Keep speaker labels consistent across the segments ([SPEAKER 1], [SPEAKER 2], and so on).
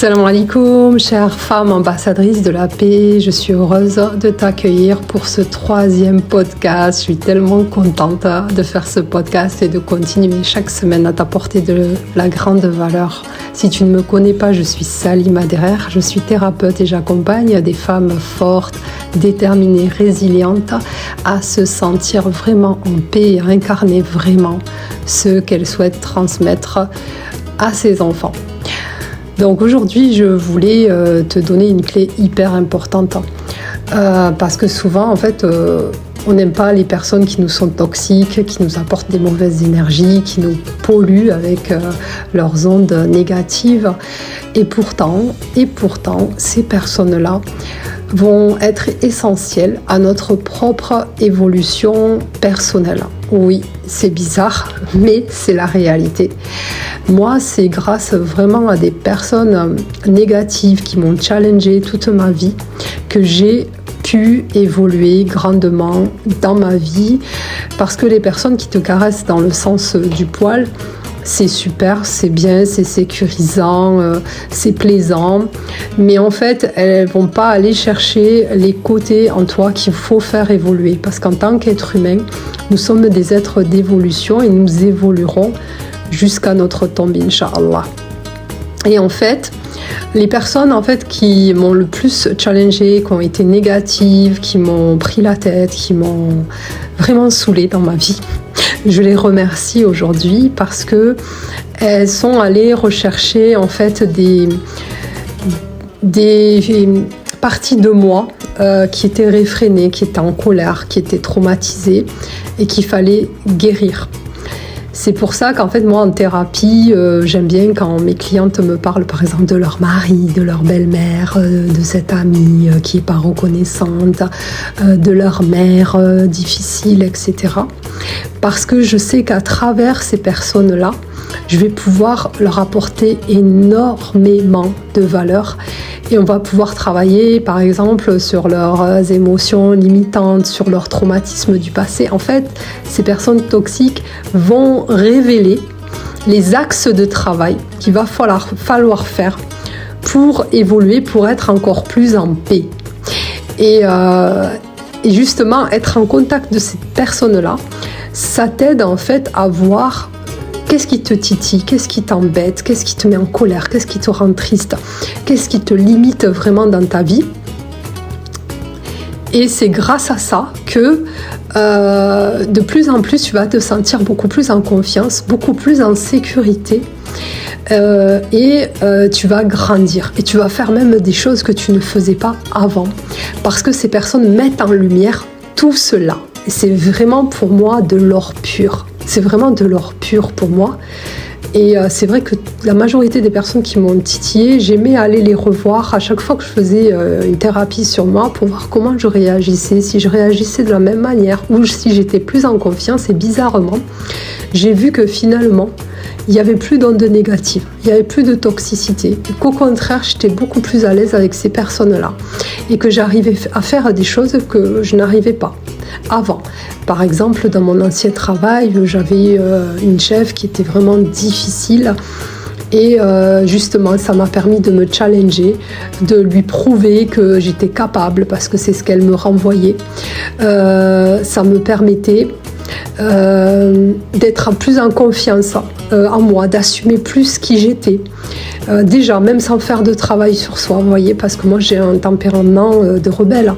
[SPEAKER 1] Salam alaikum, chère femme ambassadrice de la paix, je suis heureuse de t'accueillir pour ce 3e podcast. Je suis tellement contente de faire ce podcast et de continuer chaque semaine à t'apporter de la grande valeur. Si tu ne me connais pas, je suis Salima Derer, je suis thérapeute et j'accompagne des femmes fortes, déterminées, résilientes à se sentir vraiment en paix et à incarner vraiment ce qu'elles souhaitent transmettre à ses enfants. Donc aujourd'hui, je voulais te donner une clé hyper importante parce que souvent, en fait, on n'aime pas les personnes qui nous sont toxiques, qui nous apportent des mauvaises énergies, qui nous polluent avec leurs ondes négatives. Et pourtant, ces personnes-là vont être essentielles à notre propre évolution personnelle. Oui, c'est bizarre, mais c'est la réalité. Moi, c'est grâce vraiment à des personnes négatives qui m'ont challengée toute ma vie que j'ai pu évoluer grandement dans ma vie, parce que les personnes qui te caressent dans le sens du poil, c'est super, c'est bien, c'est sécurisant, c'est plaisant, mais en fait, elles ne vont pas aller chercher les côtés en toi qu'il faut faire évoluer, parce qu'en tant qu'être humain, nous sommes des êtres d'évolution et nous évoluerons jusqu'à notre tombe, Inch'Allah. Et en fait, les personnes qui m'ont le plus challengée, qui ont été négatives, qui m'ont pris la tête, qui m'ont vraiment saoulée dans ma vie, je les remercie aujourd'hui parce que elles sont allées rechercher en fait des parties de moi qui étaient réfrénées, qui étaient en colère, qui étaient traumatisées et qu'il fallait guérir. C'est pour ça qu'en fait, moi, en thérapie, j'aime bien quand mes clientes me parlent, par exemple, de leur mari, de leur belle-mère, de cette amie qui n'est pas reconnaissante, de leur mère difficile, etc. Parce que je sais qu'à travers ces personnes-là, je vais pouvoir leur apporter énormément de valeur et on va pouvoir travailler par exemple sur leurs émotions limitantes, sur leur traumatisme du passé. En fait, ces personnes toxiques vont révéler les axes de travail qu'il va falloir faire pour évoluer, pour être encore plus en paix. Et justement, être en contact de ces personnes-là, ça t'aide en fait à voir qu'est-ce qui te titille, qu'est-ce qui t'embête, qu'est-ce qui te met en colère, qu'est-ce qui te rend triste, qu'est-ce qui te limite vraiment dans ta vie. Et c'est grâce à ça que de plus en plus, tu vas te sentir beaucoup plus en confiance, beaucoup plus en sécurité et tu vas grandir. Et tu vas faire même des choses que tu ne faisais pas avant. Parce que ces personnes mettent en lumière tout cela. Et c'est vraiment pour moi de l'or pur. C'est vraiment de l'or pur pour moi. Et c'est vrai que la majorité des personnes qui m'ont titillée, j'aimais aller les revoir à chaque fois que je faisais une thérapie sur moi pour voir comment je réagissais, si je réagissais de la même manière ou si j'étais plus en confiance. Et bizarrement, j'ai vu que finalement, il n'y avait plus d'ondes négatives, il n'y avait plus de toxicité. Et qu'au contraire, j'étais beaucoup plus à l'aise avec ces personnes-là et que j'arrivais à faire des choses que je n'arrivais pas avant. Par exemple, dans mon ancien travail, j'avais une chef qui était vraiment difficile et justement, ça m'a permis de me challenger, de lui prouver que j'étais capable parce que c'est ce qu'elle me renvoyait. Ça me permettait d'être plus en confiance en moi, d'assumer plus qui j'étais. Déjà, même sans faire de travail sur soi, vous voyez, parce que moi j'ai un tempérament de rebelle.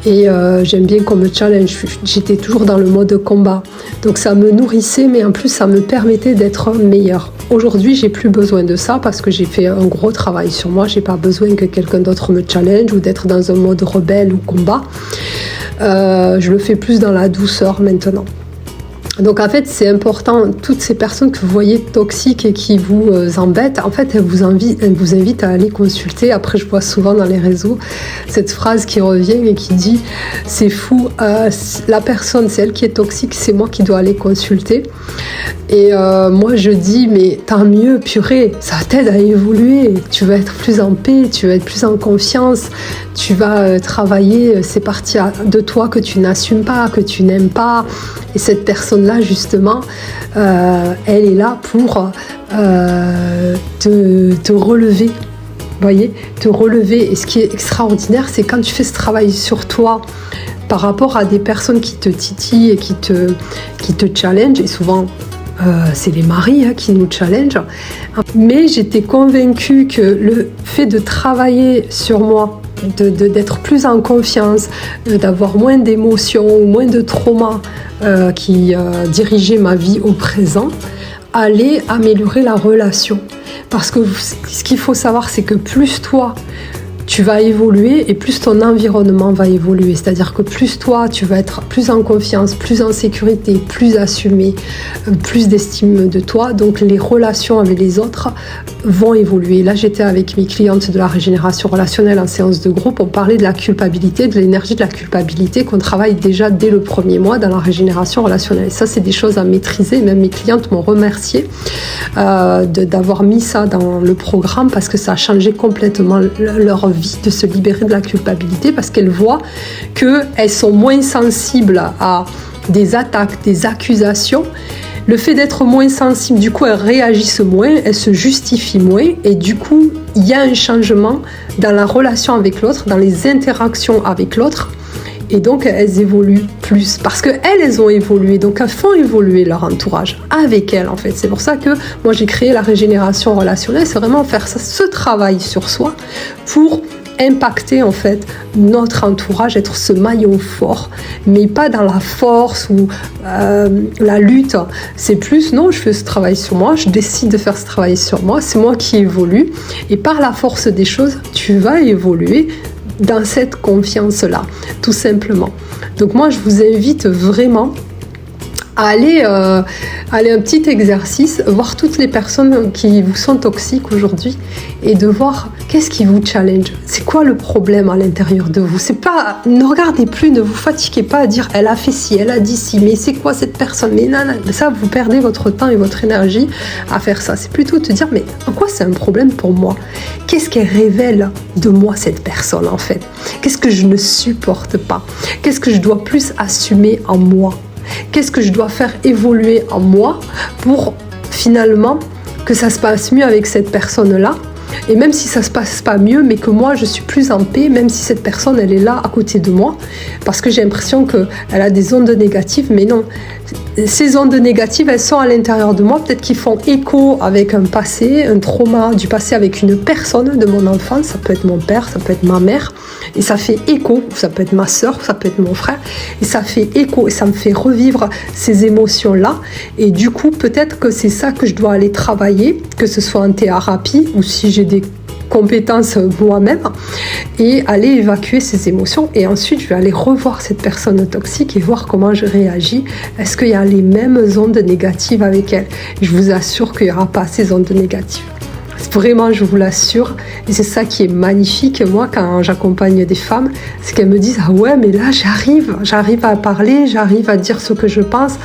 [SPEAKER 1] Et j'aime bien qu'on me challenge, j'étais toujours dans le mode combat. Donc ça me nourrissait, mais en plus ça me permettait d'être meilleure. Aujourd'hui, j'ai plus besoin de ça parce que j'ai fait un gros travail sur moi. J'ai pas besoin que quelqu'un d'autre me challenge ou d'être dans un mode rebelle ou combat. Je le fais plus dans la douceur maintenant. Donc en fait, c'est important, toutes ces personnes que vous voyez toxiques et qui vous embêtent, en fait, elles vous invitent à aller consulter. Après, je vois souvent dans les réseaux cette phrase qui revient et qui dit « c'est fou, la personne, c'est elle qui est toxique, c'est moi qui dois aller consulter ». Et moi, je dis « mais tant mieux, purée, ça t'aide à évoluer, tu vas être plus en paix, tu vas être plus en confiance, tu vas travailler ces parties de toi que tu n'assumes pas, que tu n'aimes pas ». Et cette personne-là, justement, elle est là pour te relever voyez, te relever. Et ce qui est extraordinaire, c'est quand tu fais ce travail sur toi par rapport à des personnes qui te titillent et qui te challengent, et souvent c'est les maris qui nous challengent. Mais j'étais convaincue que le fait de travailler sur moi, d'être plus en confiance, d'avoir moins d'émotions ou moins de traumas qui dirigeaient ma vie au présent, allait améliorer la relation. Parce que ce qu'il faut savoir, c'est que plus toi, tu vas évoluer et plus ton environnement va évoluer. C'est-à-dire que plus toi, tu vas être plus en confiance, plus en sécurité, plus assumé, plus d'estime de toi. Donc les relations avec les autres vont évoluer. Là, j'étais avec mes clientes de la régénération relationnelle en séance de groupe. On parlait de la culpabilité, de l'énergie de la culpabilité qu'on travaille déjà dès le premier mois dans la régénération relationnelle. Et ça, c'est des choses à maîtriser. Même mes clientes m'ont remercié d'avoir mis ça dans le programme parce que ça a changé complètement leur vie, de se libérer de la culpabilité, parce qu'elles voient qu'elles sont moins sensibles à des attaques, des accusations. Le fait d'être moins sensible, du coup, elles réagissent moins, elles se justifient moins, et du coup, il y a un changement dans la relation avec l'autre, dans les interactions avec l'autre, et donc elles évoluent plus, parce qu'elles ont évolué, donc elles font évoluer leur entourage avec elles, en fait. C'est pour ça que moi, j'ai créé la régénération relationnelle, c'est vraiment faire ça, ce travail sur soi, pour impacter en fait notre entourage, être ce maillon fort, mais pas dans la force ou la lutte. C'est plus, non, je fais ce travail sur moi, je décide de faire ce travail sur moi, c'est moi qui évolue, et par la force des choses, tu vas évoluer dans cette confiance-là, tout simplement. Donc moi, je vous invite vraiment à aller un petit exercice, voir toutes les personnes qui vous sont toxiques aujourd'hui et de voir qu'est-ce qui vous challenge. C'est quoi le problème à l'intérieur de vous? C'est pas, ne regardez plus, ne vous fatiguez pas à dire elle a fait ci, elle a dit ci, mais c'est quoi cette personne? Mais non, ça, vous perdez votre temps et votre énergie à faire ça. C'est plutôt de dire mais en quoi c'est un problème pour moi? Qu'est-ce qu'elle révèle de moi, cette personne, en fait? Qu'est-ce que je ne supporte pas? Qu'est-ce que je dois plus assumer en moi? Qu'est-ce que je dois faire évoluer en moi pour finalement que ça se passe mieux avec cette personne-là? Et même si ça se passe pas mieux, mais que moi je suis plus en paix, même si cette personne elle est là à côté de moi, parce que j'ai l'impression qu'elle a des ondes négatives, mais non. Ces ondes négatives, elles sont à l'intérieur de moi, peut-être qu'ils font écho avec un passé, un trauma du passé avec une personne de mon enfance, ça peut être mon père, ça peut être ma mère, et ça fait écho, ça peut être ma soeur, ça peut être mon frère, et ça fait écho, et ça me fait revivre ces émotions-là, et du coup, peut-être que c'est ça que je dois aller travailler, que ce soit en thérapie, ou si j'ai des compétences moi-même, et aller évacuer ces émotions, et ensuite je vais aller revoir cette personne toxique et voir comment je réagis. Est-ce qu'il y a les mêmes ondes négatives avec elle? Je vous assure qu'il n'y aura pas ces ondes négatives. Vraiment, je vous l'assure. Et c'est ça qui est magnifique, moi, quand j'accompagne des femmes, c'est qu'elles me disent « Ah ouais, mais là, j'arrive à parler, j'arrive à dire ce que je pense,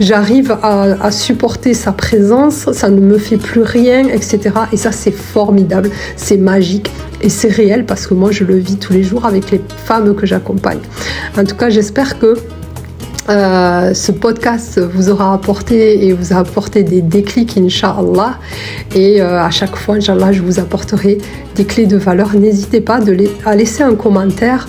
[SPEAKER 1] j'arrive à supporter sa présence, ça ne me fait plus rien, etc. » Et ça, c'est formidable, c'est magique. Et c'est réel parce que moi, je le vis tous les jours avec les femmes que j'accompagne. En tout cas, j'espère que ce podcast vous aura apporté et vous a apporté des déclics, Inch'Allah, et à chaque fois, Inch'Allah, je vous apporterai des clés de valeur. N'hésitez pas à laisser un commentaire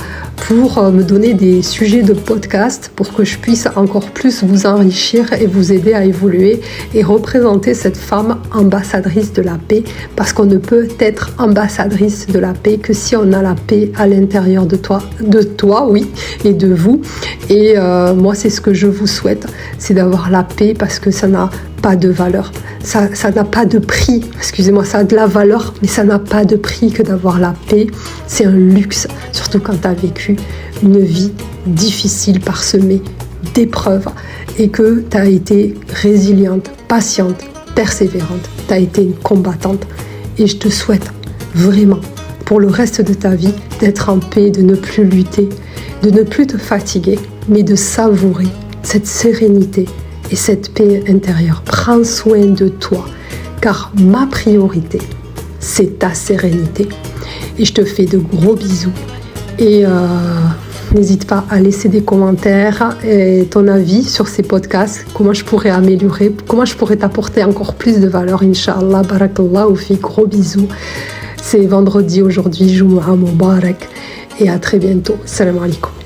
[SPEAKER 1] pour me donner des sujets de podcast pour que je puisse encore plus vous enrichir et vous aider à évoluer et représenter cette femme ambassadrice de la paix, parce qu'on ne peut être ambassadrice de la paix que si on a la paix à l'intérieur de toi, oui, et de vous. Et moi, c'est ce que je vous souhaite, c'est d'avoir la paix, parce que ça n'a pas de valeur, ça n'a pas de prix, excusez-moi, ça a de la valeur, mais ça n'a pas de prix que d'avoir la paix. C'est un luxe, surtout quand tu as vécu une vie difficile, parsemée d'épreuves, et que tu as été résiliente, patiente, persévérante, tu as été une combattante. Et je te souhaite vraiment, pour le reste de ta vie, d'être en paix, de ne plus lutter, de ne plus te fatiguer, mais de savourer cette sérénité et cette paix intérieure. Prends soin de toi, car ma priorité, c'est ta sérénité. Et je te fais de gros bisous. Et n'hésite pas à laisser des commentaires et ton avis sur ces podcasts, comment je pourrais améliorer, comment je pourrais t'apporter encore plus de valeur, Inch'Allah. Barakallahu fi, gros bisous. C'est vendredi aujourd'hui, Jumu'ah Mubarak, et à très bientôt. Salam alaikum.